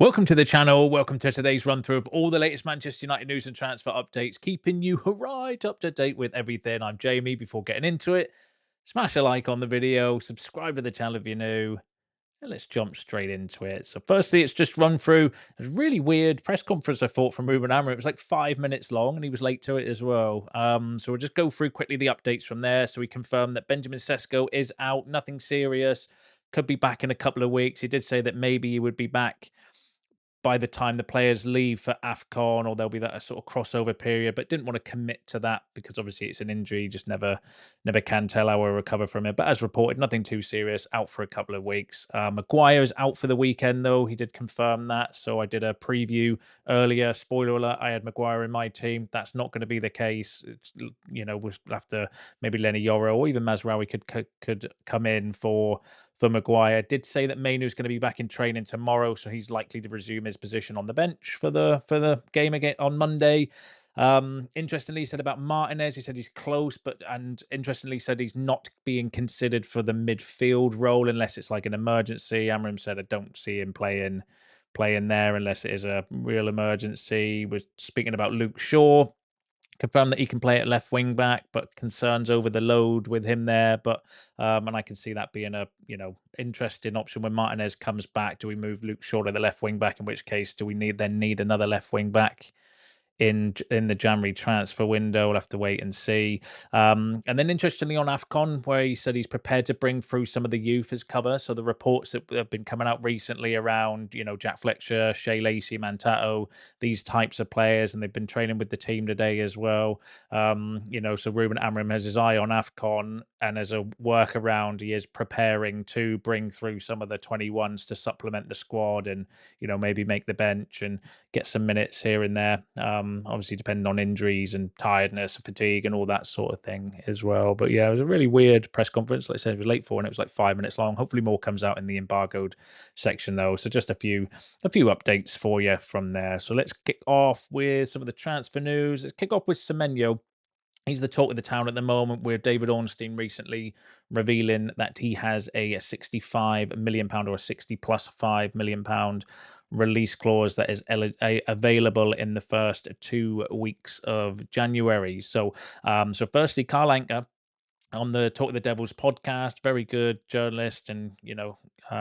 Welcome to the channel. Welcome to today's run through of all the latest Manchester United news and transfer updates, keeping you right up to date with everything. I'm Jamie. Before getting into it, smash a like on the video, subscribe to the channel if you're new, and let's jump straight into it. So firstly, it's just run through a really weird press conference I thought from Ruben Amorim. It was like 5 minutes long and he was late to it as well. So we'll just go through quickly the updates from there. So we confirmed that Benjamin Sesko is out, nothing serious, could be back in a couple of weeks. He did say that maybe he would be back by the time the players leave for AFCON, or there'll be that sort of crossover period, but didn't want to commit to that because obviously it's an injury. Just never can tell how we'll recover from it. But as reported, nothing too serious, out for a couple of weeks. Maguire is out for the weekend, though. He did confirm that. So I did a preview earlier. Spoiler alert, I had Maguire in my team. That's not going to be the case. We'll have to, maybe Lenny Yoro or even Mazraoui could come in for Maguire. Did say that Mainoo's going to be back in training tomorrow, so he's likely to resume his position on the bench for the game again on Monday. Interestingly, he said about Martinez, he said he's close, and interestingly said he's not being considered for the midfield role unless it's like an emergency. Amorim said I don't see him playing there unless it is a real emergency. We're speaking about Luke Shaw. Confirmed that he can play at left wing back, but concerns over the load with him there. But and I can see that being a interesting option when Martinez comes back. Do we move Luke Shaw to the left wing back? In which case, do we need another left wing back in the January transfer window? We'll have to wait and see. And then interestingly on AFCON, where he said he's prepared to bring through some of the youth as cover. So the reports that have been coming out recently around, Jack Fletcher, Shea Lacey, Mantato, these types of players, and they've been training with the team today as well. So Ruben Amorim has his eye on AFCON, and as a workaround, he is preparing to bring through some of the 21s to supplement the squad and, maybe make the bench and get some minutes here and there. Obviously depending on injuries and tiredness, fatigue, and all that sort of thing as well. But yeah, it was a really weird press conference. Like I said, it was late for, and it was like 5 minutes long. Hopefully more comes out in the embargoed section though. So just a few updates for you from there. So let's kick off with some of the transfer news. Let's kick off with Semenyo. He's the talk of the town at the moment, with David Ornstein recently revealing that he has a £65 million or a 60 plus £5 million release clause that is available in the first 2 weeks of January. So firstly, Carl Anka on the Talk of the Devils podcast, very good journalist, and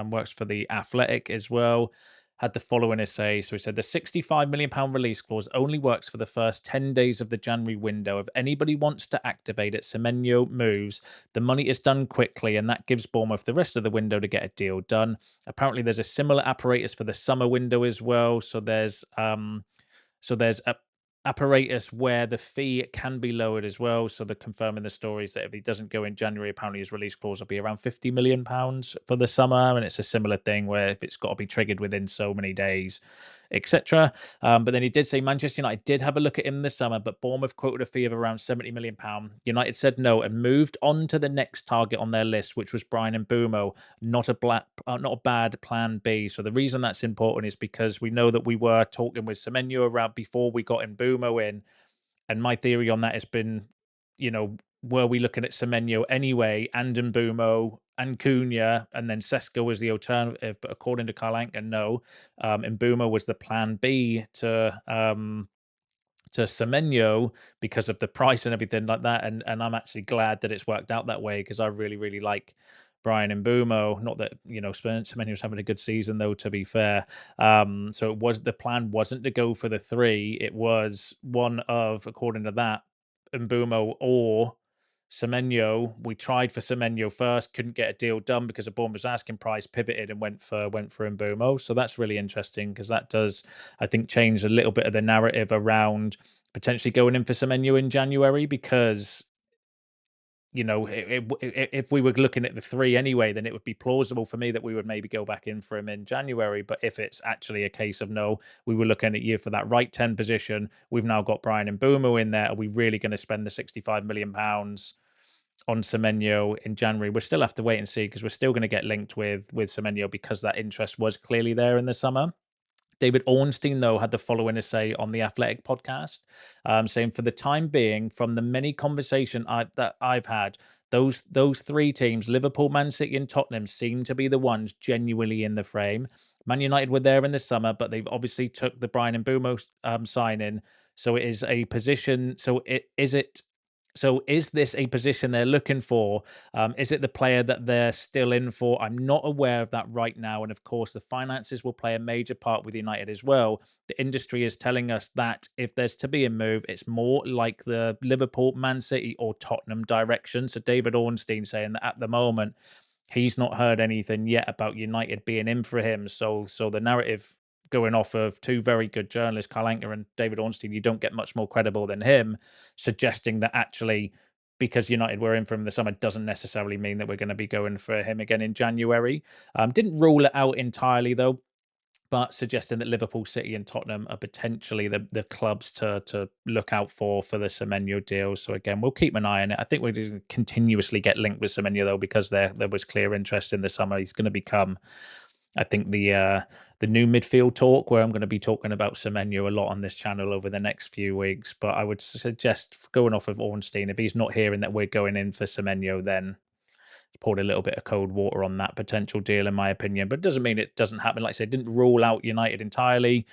works for the Athletic as well, had the following essay. So he said the £65 million release clause only works for the first 10 days of the January window. If anybody wants to activate it, Semenyo moves. The money is done quickly, and that gives Bournemouth the rest of the window to get a deal done. Apparently, there's a similar apparatus for the summer window as well. So there's a apparatus where the fee can be lowered as well. So they're confirming the stories that if he doesn't go in January, apparently his release clause will be around £50 million for the summer. And it's a similar thing where if it's got to be triggered within so many days, etc. But then he did say Manchester United did have a look at him this summer, but Bournemouth quoted a fee of around £70 million. United said no and moved on to the next target on their list, which was Bryan Mbeumo. Not a bad plan B. So the reason that's important is because we know that we were talking with Semenyo around before we got Mbeumo in, and my theory on that has been, were we looking at Semenyo anyway, and Mbeumo and Cunha, and then Sesko was the alternative? But according to Carl Anka, no, Mbeumo was the plan B to Semenyo because of the price and everything like that. And I'm actually glad that it's worked out that way, because I really, really like Bryan Mbeumo. Not that, Semenyo's having a good season though, to be fair. So the plan wasn't to go for the three. It was one of, according to that, Mbeumo or Semenyo. We tried for Semenyo first, couldn't get a deal done because of Bournemouth's asking price, pivoted and went for Mbeumo. So that's really interesting, because that does, I think, change a little bit of the narrative around potentially going in for Semenyo in January, because if we were looking at the three anyway, then it would be plausible for me that we would maybe go back in for him in January. But if it's actually a case of no, we were looking at you for that right 10 position, we've now got Bryan Mbeumo in there. Are we really going to spend the £65 million on Semenyo in January? We'll still have to wait and see, because we're still going to get linked with Semenyo, because that interest was clearly there in the summer. David Ornstein, though, had the following to say on the Athletic podcast, saying, for the time being, from the many conversation that I've had, those three teams, Liverpool, Man City and Tottenham, seem to be the ones genuinely in the frame. Man United were there in the summer, but they've obviously took the Brian and Mbumo signing. So it is a position. So is this a position they're looking for? Is it the player that they're still in for? I'm not aware of that right now. And of course, the finances will play a major part with United as well. The industry is telling us that if there's to be a move, it's more like the Liverpool, Man City, or Tottenham direction. So David Ornstein saying that at the moment, he's not heard anything yet about United being in for him. So the narrative going off of two very good journalists, Karl Anker and David Ornstein, you don't get much more credible than him, suggesting that actually because United were in for him in the summer doesn't necessarily mean that we're going to be going for him again in January. Didn't rule it out entirely though, but suggesting that Liverpool, City, and Tottenham are potentially the clubs to look out for the Semenyo deal. So again, we'll keep an eye on it. I think we're going to continuously get linked with Semenyo though, because there was clear interest in the summer. He's going to become, I think, the new midfield talk, where I'm going to be talking about Semenyo a lot on this channel over the next few weeks. But I would suggest, going off of Ornstein, if he's not hearing that we're going in for Semenyo, then poured a little bit of cold water on that potential deal, in my opinion. But it doesn't mean it doesn't happen. Like I said, didn't rule out United entirely.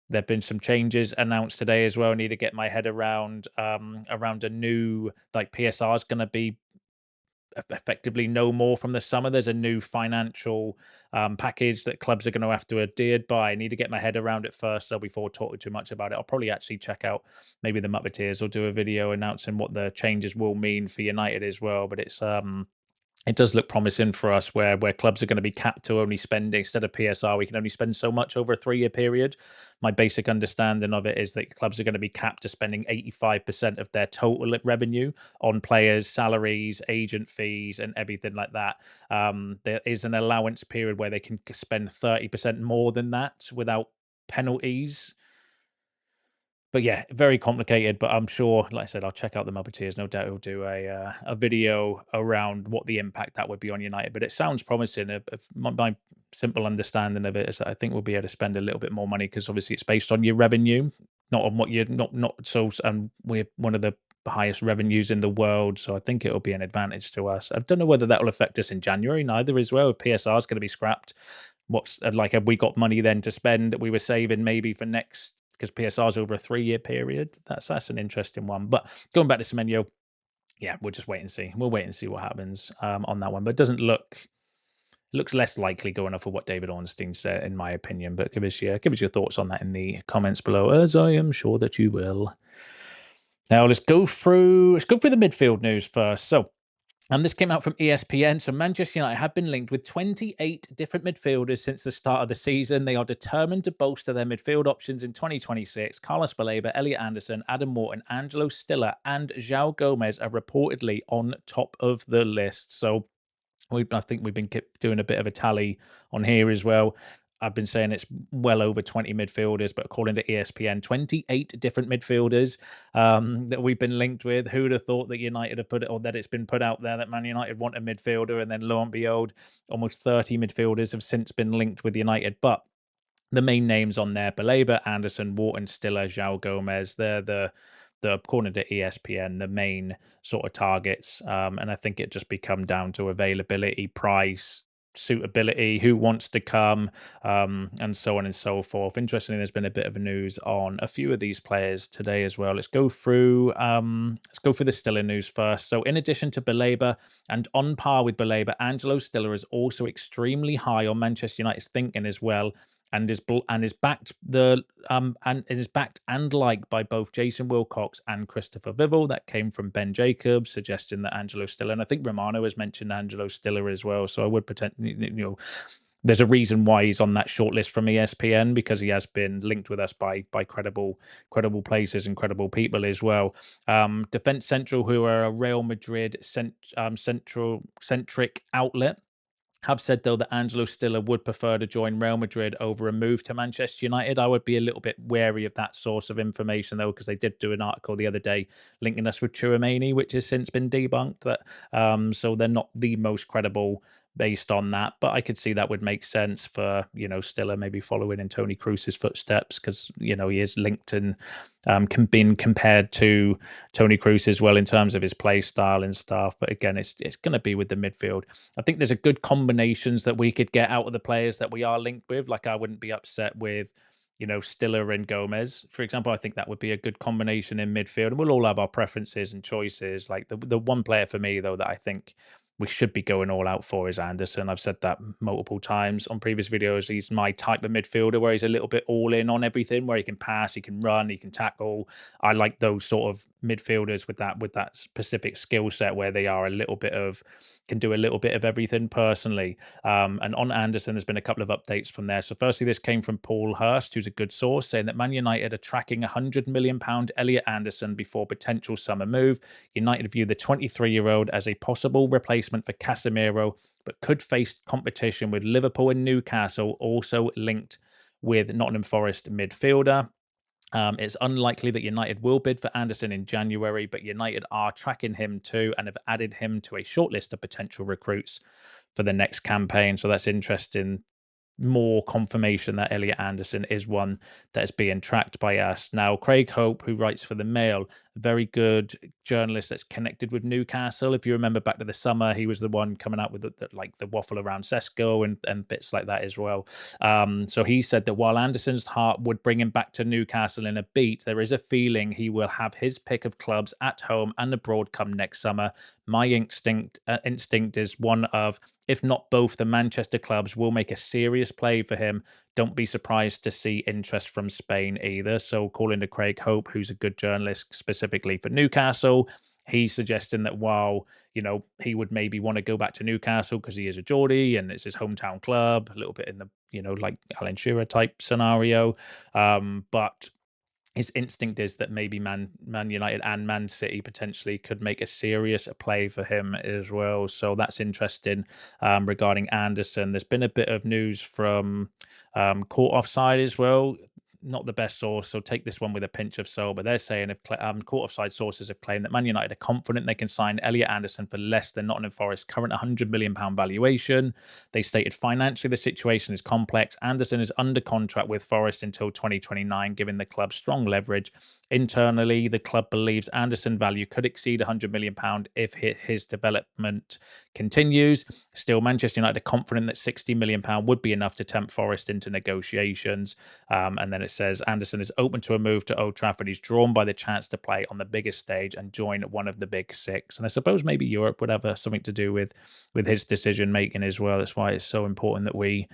There've been some changes announced today as well. I need to get my head around around a new, like, PSR is going to be effectively no more from the summer. There's a new financial package that clubs are going to have to adhere by. I need to get my head around it first, so before talking too much about it, I'll probably actually check out, maybe the Muppeteers will do a video announcing what the changes will mean for United as well. But it does look promising for us, where clubs are going to be capped to only spending, instead of PSR, we can only spend so much over a 3-year period. My basic understanding of it is that clubs are going to be capped to spending 85% of their total revenue on players, salaries, agent fees, and everything like that. There is an allowance period where they can spend 30% more than that without penalties. But yeah, very complicated. But I'm sure, like I said, I'll check out the Muppeteers. No doubt he'll do a video around what the impact that would be on United. But it sounds promising. My simple understanding of it is that I think we'll be able to spend a little bit more money, because obviously it's based on your revenue, not on what you're not so. And we're one of the highest revenues in the world, so I think it'll be an advantage to us. I don't know whether that will affect us in January neither as well. If PSR is going to be scrapped, what's like, have we got money then to spend that we were saving maybe for next, because PSR is over a 3-year period? That's an interesting one. But going back to Semenyo, yeah, we'll just wait and see. We'll wait and see what happens on that one. But it doesn't looks less likely going off of what David Ornstein said, in my opinion. But give us your thoughts on that in the comments below, as I am sure that you will. Now let's go through the midfield news first. So, this came out from ESPN. So Manchester United have been linked with 28 different midfielders since the start of the season. They are determined to bolster their midfield options in 2026. Carlos Baleba, Elliot Anderson, Adam Morton, Angelo Stiller, and João Gomez are reportedly on top of the list. So I think we've been doing a bit of a tally on here as well. I've been saying it's well over 20 midfielders, but according to ESPN, 28 different midfielders that we've been linked with. Who'd have thought that United have put it, or that it's been put out there that Man United want a midfielder, and then lo and behold, almost 30 midfielders have since been linked with United. But the main names on there: Baleba, Anderson, Wharton, Stiller, João Gomez. They're the according to ESPN, the main sort of targets. And I think it just become down to availability, price, suitability, who wants to come, and so on and so forth. Interestingly, there's been a bit of news on a few of these players today as well. Let's go through the Stiller news first. So in addition to Baleba, and on par with Baleba, Angelo Stiller is also extremely high on Manchester United's thinking as well, and is backed and liked by both Jason Wilcox and Christopher Vival. That came from Ben Jacobs, suggesting that Angelo Stiller, and I think Romano has mentioned Angelo Stiller as well. So I would potentially, there's a reason why he's on that shortlist from ESPN, because he has been linked with us by credible places and credible people as well. Defense Central, who are a Real Madrid centric outlet, have said, though, that Angelo Stiller would prefer to join Real Madrid over a move to Manchester United. I would be a little bit wary of that source of information, though, because they did do an article the other day linking us with Chouameni, which has since been debunked. So they're not the most credible based on that. But I could see that would make sense for, Stiller maybe following in Tony Kroos's footsteps, because, he is linked and been compared to Tony Kroos as well in terms of his play style and stuff. But again, it's going to be with the midfield. I think there's a good combinations that we could get out of the players that we are linked with. Like, I wouldn't be upset with, Stiller and Gomez, for example. I think that would be a good combination in midfield. And we'll all have our preferences and choices. Like, the one player for me, though, that I think we should be going all out for is Anderson. I've said that multiple times on previous videos. He's my type of midfielder, where he's a little bit all in on everything, where he can pass, he can run, he can tackle. I like those sort of midfielders with that specific skill set, where they are can do a little bit of everything personally. And on Anderson, there's been a couple of updates from there. So firstly, this came from Paul Hurst, who's a good source, saying that Man United are tracking £100 million Elliot Anderson before potential summer move. United view the 23-year-old as a possible replacement for Casemiro, but could face competition with Liverpool and Newcastle, also linked with Nottingham Forest midfielder. It's unlikely that United will bid for Anderson in January, but United are tracking him too and have added him to a shortlist of potential recruits for the next campaign. So that's interesting. More confirmation that Elliot Anderson is one that is being tracked by us. Now, Craig Hope, who writes for the Mail, a very good journalist that's connected with Newcastle. If you remember back to the summer, he was the one coming out with the waffle around Sesko and bits like that as well. So he said that while Anderson's heart would bring him back to Newcastle in a beat, there is a feeling he will have his pick of clubs at home and abroad come next summer. My instinct is one of, if not both, the Manchester clubs will make a serious play for him. Don't be surprised to see interest from Spain either. So calling to Craig Hope, who's a good journalist specifically for Newcastle, he's suggesting that while, he would maybe want to go back to Newcastle because he is a Geordie and it's his hometown club, a little bit in the, like Alan Shearer type scenario. But his instinct is that maybe Man United and Man City potentially could make a serious play for him as well. So that's interesting regarding Anderson. There's been a bit of news from Court Offside as well. Not the best source, so take this one with a pinch of salt. But they're saying if Court Offside sources have claimed that Man United are confident they can sign Elliot Anderson for less than Nottingham Forest's current £100 million valuation. They stated financially the situation is complex. Anderson is under contract with Forest until 2029, giving the club strong leverage. Internally, the club believes Anderson value could exceed £100 million if his development continues. Still, Manchester United are confident that £60 million would be enough to tempt Forest into negotiations. And then it says Anderson is open to a move to Old Trafford. He's drawn by the chance to play on the biggest stage and join one of the big six. And I suppose maybe Europe would have something to do with his decision making as well. That's why it's so important that we,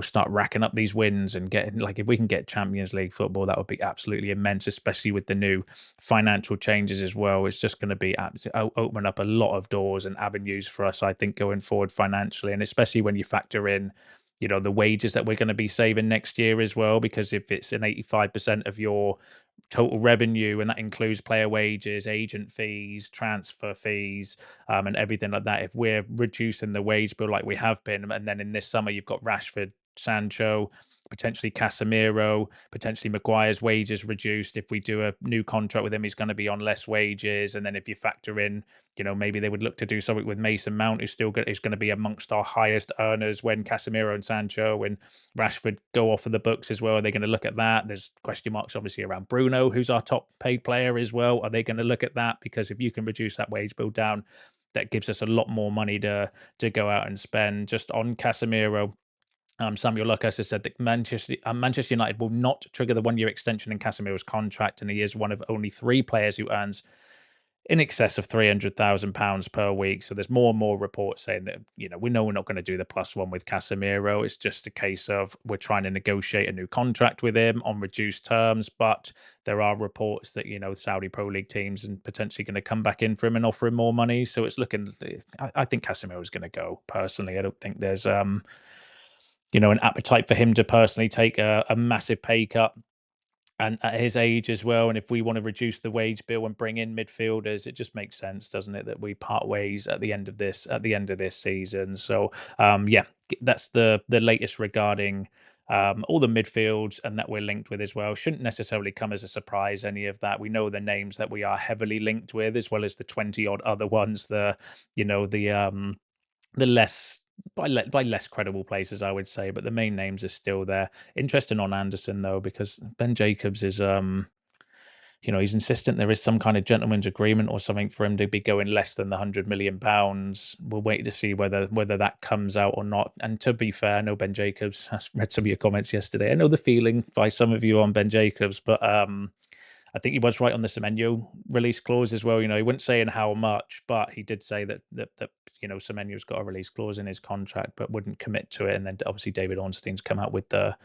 start racking up these wins and getting, like, if we can get Champions League football, that would be absolutely immense, especially with the new financial changes as well. It's just going to be open up a lot of doors and avenues for us, I think, going forward financially, and especially when you factor in the wages that we're going to be saving next year as well, because if it's an 85% of your total revenue, and that includes player wages, agent fees, transfer fees, and everything like that, if we're reducing the wage bill like we have been, and then in this summer you've got Rashford, Sancho, potentially Casemiro, potentially Maguire's wages reduced. If we do a new contract with him, he's going to be on less wages. And then if you factor in, maybe they would look to do something with Mason Mount, who's going to be amongst our highest earners when Casemiro and Sancho and Rashford go off of the books as well. Are they going to look at that? There's question marks obviously around Bruno, who's our top paid player as well. Are they going to look at that? Because if you can reduce that wage bill down, that gives us a lot more money to go out and spend. Just on Casemiro, Samuel Lucas has said that Manchester United will not trigger the one-year extension in Casemiro's contract, and he is one of only 3 players who earns in excess of £300,000 per week. So there's more and more reports saying that, we know we're not going to do the +1 with Casemiro. It's just a case of we're trying to negotiate a new contract with him on reduced terms. But there are reports that, Saudi Pro League teams and potentially going to come back in for him and offer him more money. So it's looking, I think Casemiro is going to go personally. I don't think there's, an appetite for him to personally take a massive pay cut, and at his age as well. And if we want to reduce the wage bill and bring in midfielders, it just makes sense, doesn't it, that we part ways at the end of this season. So yeah, that's the latest regarding all the midfields and that we're linked with as well. Shouldn't necessarily come as a surprise, any of that. We know the names that we are heavily linked with, as well as the 20 odd other ones, the less by less credible places, I would say, but the main names are still there. Interesting on Anderson though, because Ben Jacobs is he's insistent there is some kind of gentleman's agreement or something for him to be going less than the £100 million. We'll wait to see whether that comes out or not. And to be fair, I know Ben Jacobs. I read some of your comments yesterday. I know the feeling by some of you on Ben Jacobs, but I think he was right on the Semenyo release clause as well. He wouldn't say in how much, but he did say that Semenyo's got a release clause in his contract, but wouldn't commit to it. And then obviously David Ornstein's come out with the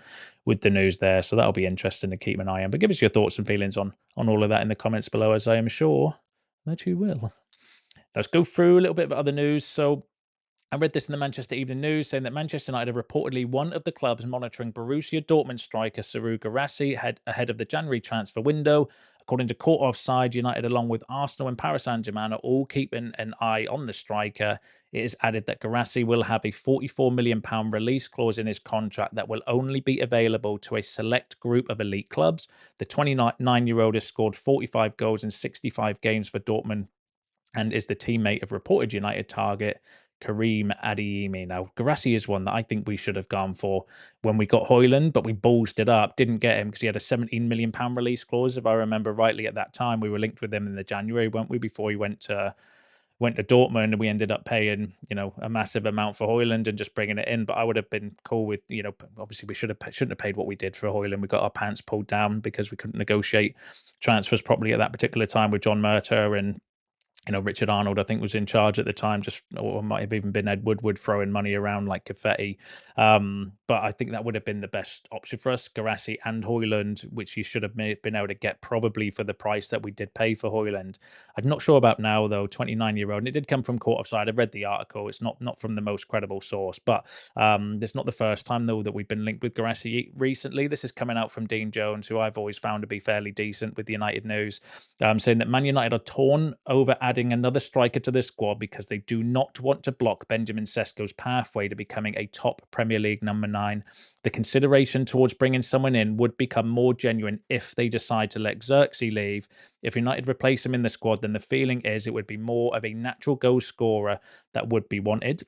news there, so that'll be interesting to keep an eye on. But give us your thoughts and feelings on all of that in the comments below, as I am sure that you will. Let's go through a little bit of other news. So I read this in the Manchester Evening News saying that Manchester United have reportedly one of the clubs monitoring Borussia Dortmund striker Serhou Guirassy ahead of the January transfer window. According to Court Offside, United, along with Arsenal and Paris Saint-Germain, are all keeping an eye on the striker. It is added that Guirassy will have a £44 million release clause in his contract that will only be available to a select group of elite clubs. The 29-year-old has scored 45 goals in 65 games for Dortmund and is the teammate of reported United target Karim Adeyemi. Now, Guirassy is one that I think we should have gone for when we got Højlund, but we ballsed it up, didn't get him because he had a £17 million release clause, if I remember rightly at that time. We were linked with him in the January, weren't we, before he went to Dortmund, and we ended up paying, a massive amount for Højlund and just bringing it in. But I would have been cool with, obviously we shouldn't have paid what we did for Højlund. We got our pants pulled down because we couldn't negotiate transfers properly at that particular time with John Murtough and Richard Arnold, I think, was in charge at the time, or might have even been Ed Woodward throwing money around like confetti. But I think that would have been the best option for us, Guirassy and Højlund, which you should have been able to get probably for the price that we did pay for Højlund. I'm not sure about now, though, 29-year-old, and it did come from Court Offside. I read the article. It's not from the most credible source, but it's not the first time, though, that we've been linked with Guirassy recently. This is coming out from Dean Jones, who I've always found to be fairly decent with the United news, saying that Man United are torn over adding another striker to the squad because they do not want to block Benjamin Sesko's pathway to becoming a top Premier League number 9. The consideration towards bringing someone in would become more genuine if they decide to let Xerxes leave. If United replace him in the squad, then the feeling is it would be more of a natural goal scorer that would be wanted.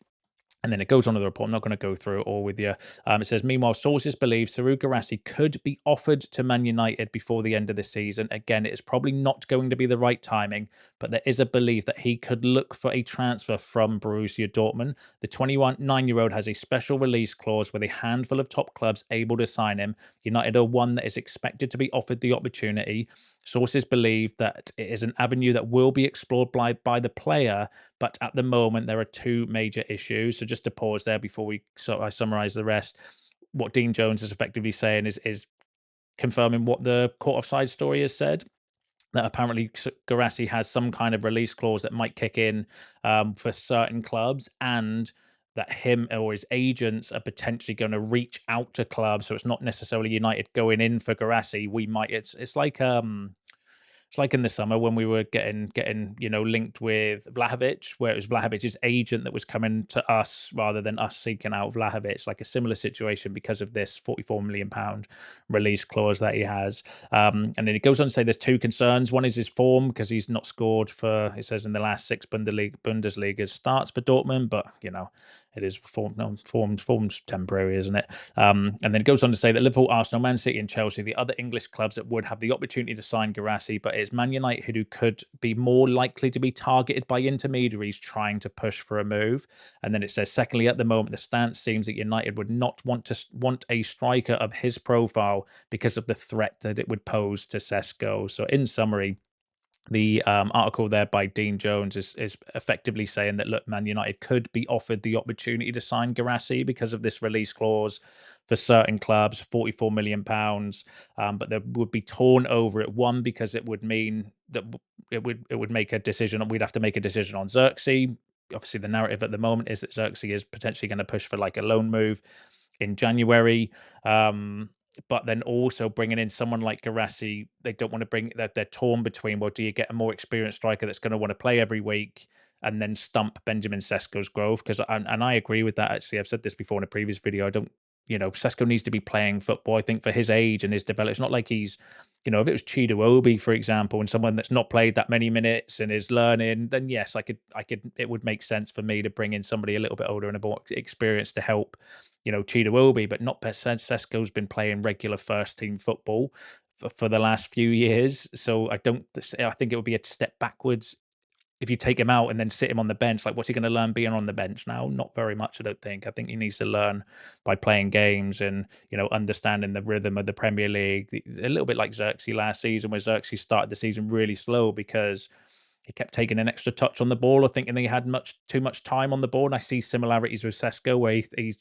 And then it goes on to the report. I'm not going to go through it all with you. It says, meanwhile, sources believe Serhou Guirassy could be offered to Man United before the end of the season. Again, it is probably not going to be the right timing, but there is a belief that he could look for a transfer from Borussia Dortmund. The 29-year-old has a special release clause with a handful of top clubs able to sign him. United are one that is expected to be offered the opportunity. Sources believe that it is an avenue that will be explored by the player, but at the moment, there are two major issues. So just to pause there before I summarize the rest. What Dean Jones is effectively saying is confirming what the Court Offside story has said, that apparently Guirassy has some kind of release clause that might kick in for certain clubs, and that him or his agents are potentially going to reach out to clubs. So it's not necessarily United going in for Guirassy. It's like in the summer when we were getting linked with Vlahovic, where it was Vlahovic's agent that was coming to us rather than us seeking out Vlahovic. Like a similar situation because of this £44 million release clause that he has. And then it goes on to say there's two concerns. One is his form, because he's not scored for, it says, in the last 6 Bundesliga starts for Dortmund, but it is form's temporary, isn't it? And then it goes on to say that Liverpool, Arsenal, Man City and Chelsea, the other English clubs that would have the opportunity to sign Guirassy, but it's Man United who could be more likely to be targeted by intermediaries trying to push for a move. And then it says, secondly, at the moment, the stance seems that United would not want a striker of his profile because of the threat that it would pose to Sesko. So in summary, the article there by Dean Jones is effectively saying that, look, Man United could be offered the opportunity to sign Guirassy because of this release clause for certain clubs, £44 million, but they would be torn over it. One, because it would mean that it would make a decision. We'd have to make a decision on Xerxes. Obviously, the narrative at the moment is that Xerxes is potentially going to push for like a loan move in January. But then also bringing in someone like Guirassy, they don't want to bring that. They're torn between, well, do you get a more experienced striker that's going to want to play every week and then stump Benjamin Sesko's growth? And I agree with that. Actually, I've said this before in a previous video. Sesko needs to be playing football. I think for his age and his development, it's not like he's, if it was Chido, for example, and someone that's not played that many minutes and is learning, then yes, it would make sense for me to bring in somebody a little bit older and a more experienced to help, Chido, but not Sesko's been playing regular first team football for the last few years. So I think it would be a step backwards if you take him out and then sit him on the bench. Like, what's he going to learn being on the bench now? Not very much, I don't think. I think he needs to learn by playing games and, understanding the rhythm of the Premier League. A little bit like Xerxes last season, where Xerxes started the season really slow because he kept taking an extra touch on the ball or thinking that he had too much time on the ball. And I see similarities with Sesko, where he's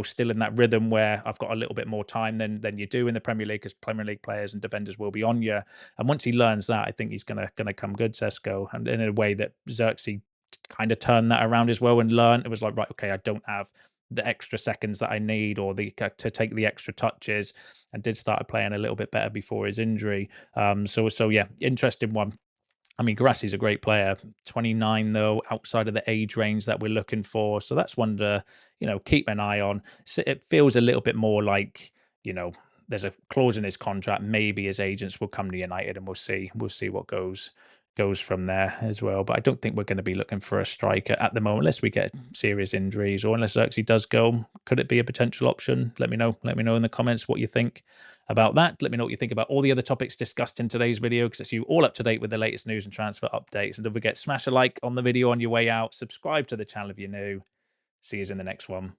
still in that rhythm where I've got a little bit more time than you do in the Premier League, because Premier League players and defenders will be on you. And once he learns that, I think he's gonna come good, Sesko, and in a way that Xerxes kind of turned that around as well and learned. It was like, right, okay, I don't have the extra seconds that I need or to take the extra touches, and did start playing a little bit better before his injury. So yeah, interesting one. I mean, Guirassy's a great player. 29 though, outside of the age range that we're looking for. So that's one to, keep an eye on. So it feels a little bit more like, there's a clause in his contract. Maybe his agents will come to United, and we'll see. We'll see what goes from there as well. But I don't think we're going to be looking for a striker at the moment, unless we get serious injuries or unless Xerxes does go. Could it be a potential option? Let me know. Let me know in the comments what you think about that. Let me know what you think about all the other topics discussed in today's video, because it's you all up to date with the latest news and transfer updates. And don't forget, smash a like on the video on your way out. Subscribe to the channel if you're new. See you in the next one.